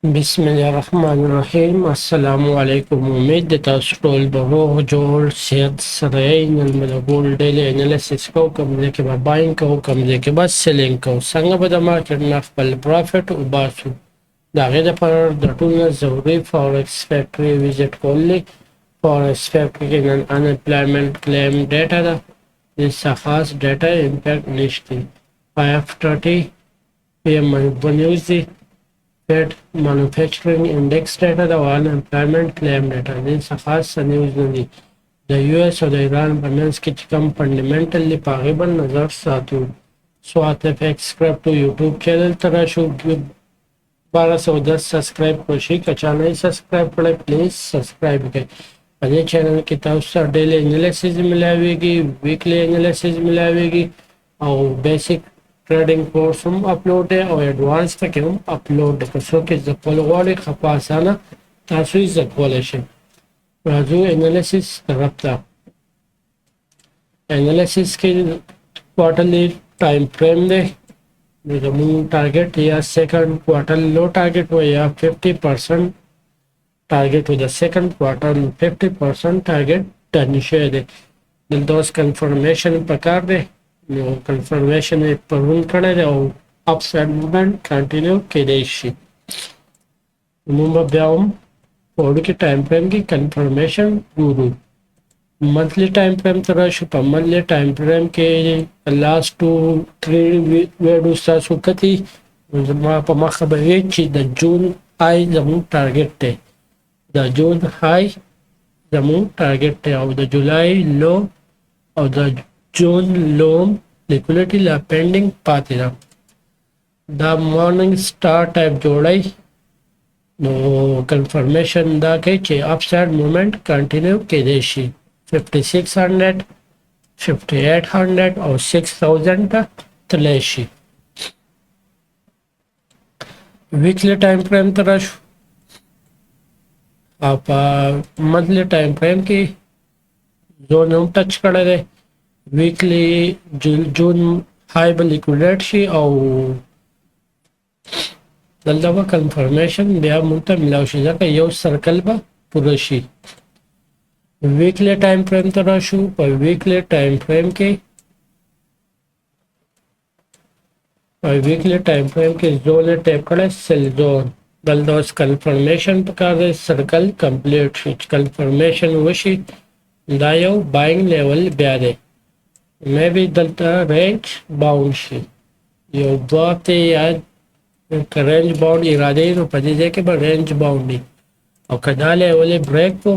बिस्मिल्लाहिर्रहमानिर्रहीम। अस्सलामु अलैकुम। उम्मीद है तासु ټول به روغ جوړ صحت سره یې. نن به د ګولډ ډیلی انالیسس کوو، کوم ځای کې به باینګ کوو، کوم ځای کې به سیلینګ کوو، څنګه به د مارکیټ نه خپل پرافټ وباسو. د هغې دپاره د ټولو نه ضروري فارکس فیکټري وزټ کول دی. فارکس فیکټري کې نن انپلایمنټ کلیم ډیټا ده، هېڅ خاص ډیټا امپیکټ نشته. 5:30 PM به نیوز دی. Fed manufacturing index data د unemployment claim data دې څخه خاصه نیوز نه دي. د یو اس او د ایران په منځ کې چې کوم فنډامنټل دی په هغې باندې نظر ساتو. سوات اف ایکس کرپټو یوټیوب چینل ته راشو، 1210 سبسکرایب کړئ شي. که چا نه سبسکرایب کړی پلیز سبسکرایب کړئ. په دې چینل کې تاسو ته ډیلی انالیسز ملاویږي، ویکلی انالیسز ملاویږي او بیسیک ټریډینګ کورس هم اپلوډ دی او ایډوانس پکې هم اپلوډ دی. که څوک یې زده کول غواړي ښه په اسانه تاسو یې زده کولی شئ. راځو انالیسس طرف ته. انالیسس کې کوارټرلی ټایم فریم دی. نو زموږ ټارګټ یا سیکنډ کوارټر لو ټارګټ و یا 50% ټارګټ و. د سیکنډ کوارټر 50% ټارګټ ډن شوی دی. دلته اوس کنفرمیشن پکار دی. نو کنفرمیشن یې پرون کړی دی او اپ ساید موومنټ کنټینیو کیدای شي. موږ به بیا هم په وړوکي ټایم فریم کې کنفرمیشن ګورو. منثلي ټایم فریم ته راشو. په منثلي ټایم فریم کې لاست ټو ویډیوز تاسو کتي. زما په مخه به وي چې د جون های زموږ ټارګټ دی. د جون های زموږ ټارګټ دی او د جولای لو او د جون لوم لیکولیټي لا پینډینګ پاتې ده. دا مارننګ سٹار ټایپ جوړی. نو کنفرمیشن دا کوي چې اپ ساید موومنټ کنټینیو کیدای شي. 5600 5800 او 6000 ته تللی شي. ویکلی ټایم فریم ته راشو. او په منثلي ټایم فریم کې زون هم ټچ کړی دی. ویکلی جون های به لیکولیټ شي او دلته به کنفرمیشن بیا موږ ته میلاو شي، ځکه یو سرکل به پوره شي. ویکلی ټایم فریم ته راشو. په ویکلی ټایم فریم کې زون یې ټیپ کړی سیل زون. دلته اوس کنفرمیشن پکار دی، سرکل کمپلیټ شي. چې کنفرمیشن وشي دا یو باینګ لیول بیا دی. میبي دلته رینج باونډ شي. یو بات یا که رینج باونډ اراده نو په دې ځای کې به رینج باونډ وي. او که دا لیول یې بریک کو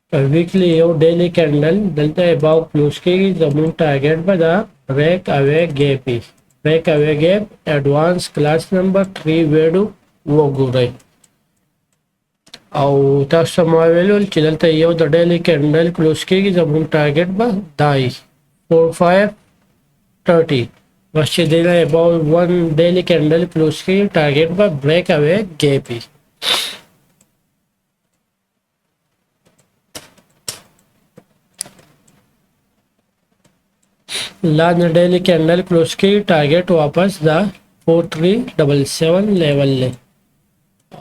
په ویکلی یو ډیلی کینډل دلته اباو کلوز کېږي، زموږ ټارګټ به دا بریک اوے ګیپ وي. بریک اوے ګیپ ایډوانس کلاس نمبر 3 ویډیو وګورئ. او تاسو ما ویلول چې دلته یو د ډیلی کینډل کلوز کېږي، زموږ ټارګټ به دا وي 4530. بس چې دی نه اباو 1 ډیلی کینډل کلوز کېږي ټارګټ به بریک اوے ګیپ وي. لاندې ډیلی کینډل کلوز کېږي ټارګټ واپس دا 4377 لیول دی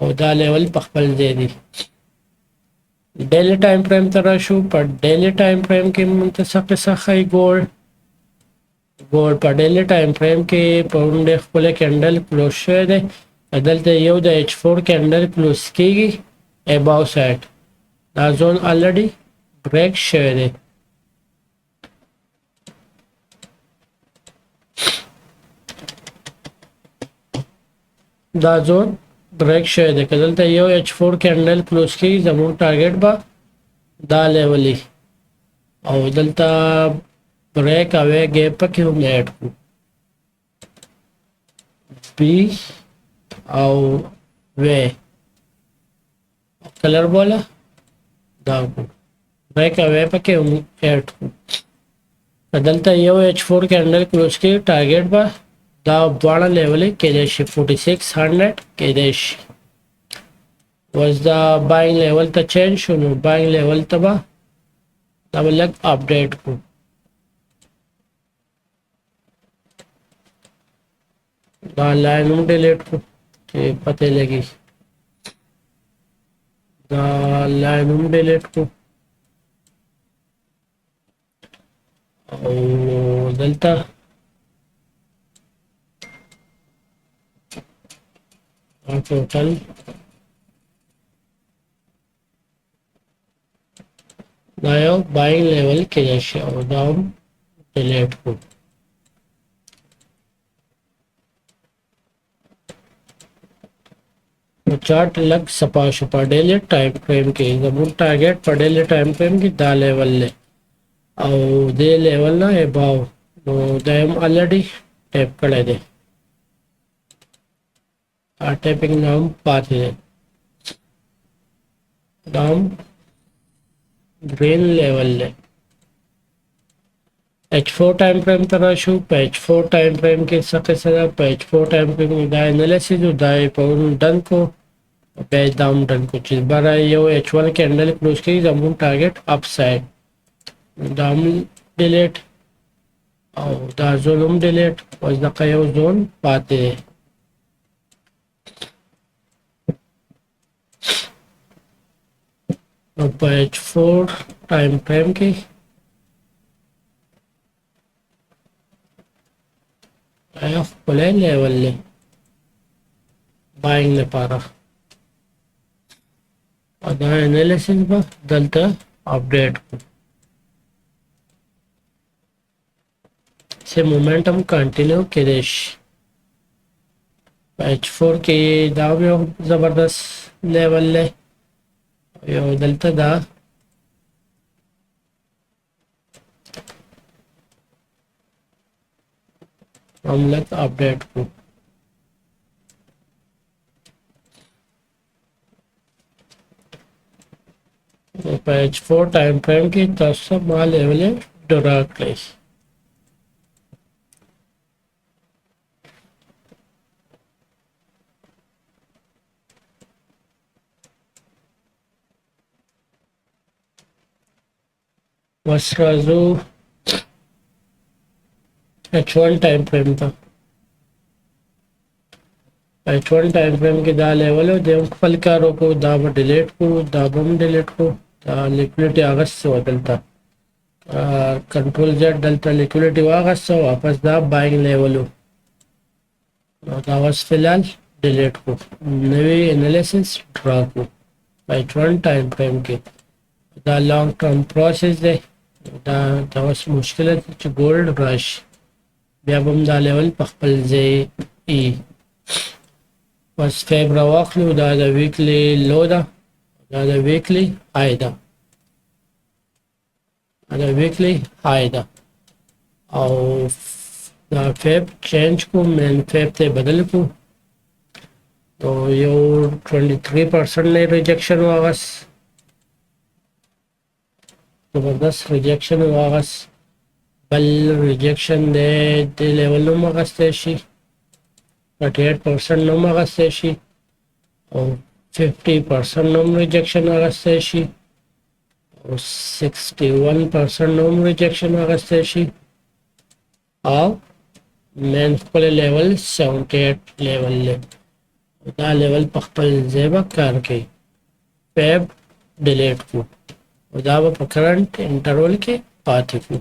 او دا لیول په خپل ځای دی. ډیلی ټایم فریم ته راشو. په ډیلی ټایم فریم کې موږ ته څه قصه ښایي. ګولډ په ډیلی ټایم فریم کې پرون ډېر ښکلی کینډل کلوز شوی دی. دلته یو د H4 کینډل کلوز کېږي اباو ساید. دا زون الریډي بریک شوی دی. دا زون بریک شوی دی. که دلته یو H4 کینډل کلوز کېږي زموږ ټارګټ به دا لیول وي او دلته بریک اوے ګیپ پکې هم ایډ کړو. بی او وی کلر بوله دا بریک اوے پکې هم ایډ کړو. دلته یو H4 کینډل کلوز کېږي ټارګټ به دا دواړه لیول کېدای شي 4600 کېدای شي. اوس دا باینګ لیول ته چینج شو. نو باینګ لیول ته به دا به لږ اپډیټ کړو. دا لاین هم ډیلیټ کړو. چې پته لګي. دا لاین هم ډیلیټ کو او دلته ټوټل دا یو باینګ لیول کې شي او دا هم ډیلیټ کو. चार्ट लग सपा छुपा डेली टाइम फ्रेम के जब टारगेट पर डेली टाइम फ्रेम की दा लेवल ले और दे लेवल ना ए भाव तो दम ऑलरेडी टैप कर दे आ टैपिंग नाम पाते नाम ग्रीन लेवल ले H4 टाइम फ्रेम तरह शू H4 टाइम फ्रेम के सके सदा H4 टाइम फ्रेम दा एनालिसिस जो दा पर डन को पेज डाउन डन को चीज बारा यो H1 कैंडल क्लोज की जमून टारगेट अपसाइड डाउन डिलीट और दा जोन डिलीट और दा कयो जोन पाते और H4 टाइम फ्रेम की आया प्ले लेवल ले बाइंग ले पारा और दा एनालिसिस बा दलता अपडेट को से मोमेंटम कंटिन्यू करेश H4 के दाव यो जबरदस्त लेवल ले यो दलता दा हमलत अपडेट को H4 टाइम फ्रेम की 10 माह लेवल है डायरेक्टली वसराजू H1 टाइम फ्रेम था H1 टाइम फ्रेम के दा लेवल है जब फल का रोको दाब डिलीट को दाबम डिलीट को दा लिक्विडिटी अगस्त से बदलता कंट्रोल जेड डलता लिक्विडिटी अगस्त से वापस दा बाइंग लेवल हो दावस फिलहाल डिलीट को नवी एनालिसिस ड्रा को H1 टाइम फ्रेम के दा लॉन्ग टर्म प्रोसेस है दा दावस मुश्किल है गोल्ड रश बियाबम दा लेवल पखपल जे ई बस फेब्रा वाखलू दा वीकली लो दा वीकली हाई दा वीकली हाई दा और फेब चेंज को मैन फेब थे बदल को तो यो 23% ने रिजेक्शन वागस जबरदस्त रिजेक्शन वागस बल रिजेक्शन दे लेवल नो मगस तेशी 38% नो मगस तेशी और 50% नो रिजेक्शन मगस तेशी और 61% नो रिजेक्शन मगस तेशी और मेन को लेवल 78 लेवल ले दा लेवल पखपल जेबा करके पेब डिलीट को दा करंट इंटरवल के पाते को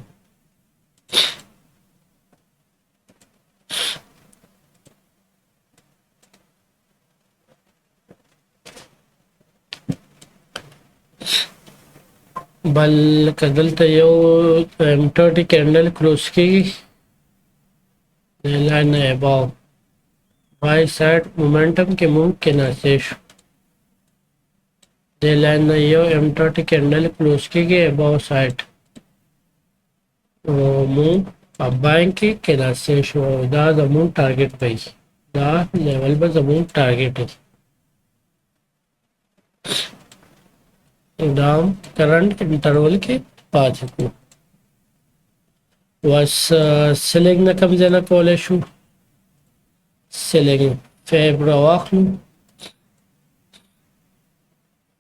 बल कदलता यो M30 कैंडल क्लोज की लाइन है अबाव बाई साइड मोमेंटम के मूव के नासेश दे लाइन यो M30 कैंडल क्लोज की अबाव साइड मूव अब बाइंग के नासेश दा जमून टारगेट भाई दा लेवल पर जमून टारगेट है डाउन करंट इंटरवल के पास को was selling na kam jana kole shu selling febra wakhlu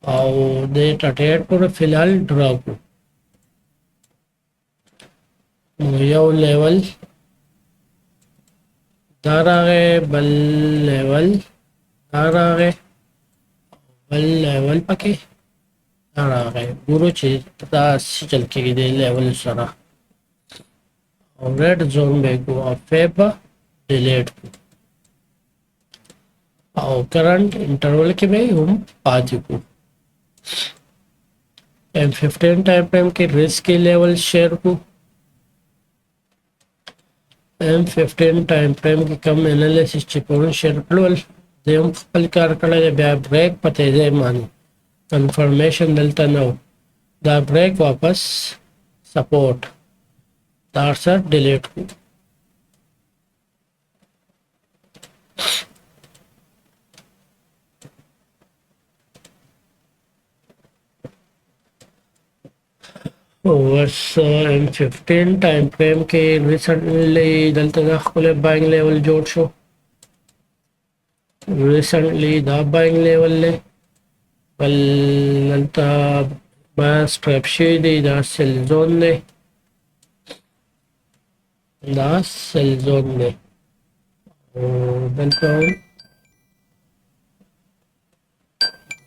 au de tatet पर फिलहाल ड्रॉ को यो लेवल दारा बल लेवल دا راغی بل لیول پکې دا راغی ګورو چې دا څه چل کېږي د لیول سره او ریډ زون به کو او فیب ډیلیټ کو او کرنٹ انټرول کې به هم پاتې کو M15 टाइम फ्रेम के रिस्क के लेवल शेयर को M15 टाइम फ्रेम के कम एनालिसिस چې پرون شیر کړل د هم خپل کار کړی بیا بریک پته ځای مانی کنفرمیشن دلته نو دا بریک واپس سپورट دا سر ډیلیټ کو बस M15 टाइम फ्रेम के रिसेंटली दलता दा खपल बाइंग लेवल जोड़ शो रिसेंटली दा बाइंग लेवल ले बल दलता बस ट्रैप शे दे दा सेल जोन ले दलता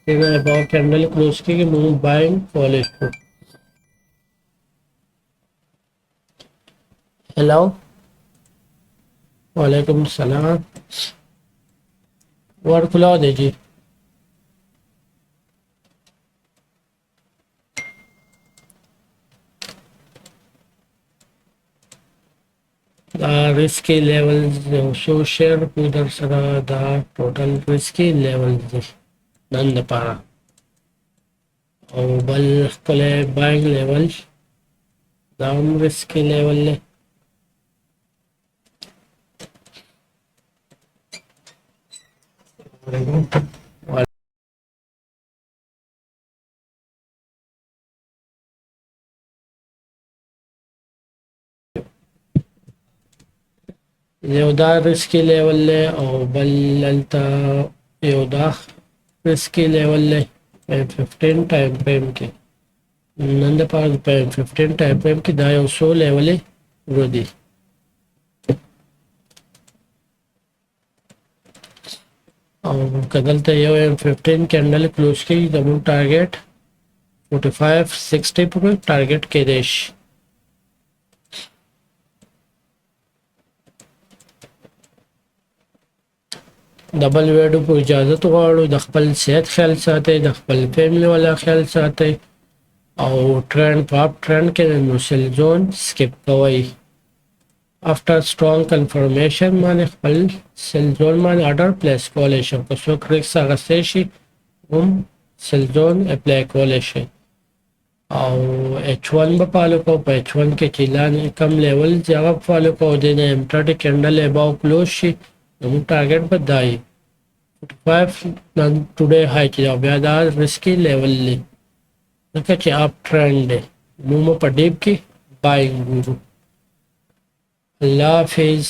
तेरा अबाउट कैंडल क्लोज की मूव बाइंग पॉलिश को हेलो वालेकुम सलाम वर्ड खुला दे जी दा रिस्की लेवल शो शेयर उधर सरा दा टोटल रिस्की लेवल नन द पारा और बल खले बाइंग लेवल दाम रिस्की लेवल ले योदा रिस्की लेवल ले और बल्लता योदा रिस्की लेवल ले 15 टाइम फ्रेम के नंद पास 15 टाइम फ्रेम की दायो 100 लेवल है रोदी और कदलते यो M15 कैंडल क्लोज की दमू टारगेट 45-60 पर टारगेट के देश डबल वेडो को इजाजत वाड़ो द खपल सेहत ख्याल साथे द खपल फैमिली वाला ख्याल साथे और ट्रेंड पाप ट्रेंड के सेल जोन स्किप कवई आफ्टर स्ट्रॉन्ग कंफर्मेशन माने खपल सेल जोन माने ऑर्डर प्लेस कोलेशन को सो क्रिक्स अगस्टेशी हम सेल जोन अप्लाई कोलेशन और H1 बपालो को H1 के चिलान कम लेवल जगह फॉलो को देने M30 कैंडल अबाउ क्लोज शी हम टारगेट बदाई 45 टुडे हाई किया ब्यादा रिस्की लेवल ले नका चे आप ट्रेंड है मुंह पर डीप की बाइंग गुरु अल्लाह हाफिज़।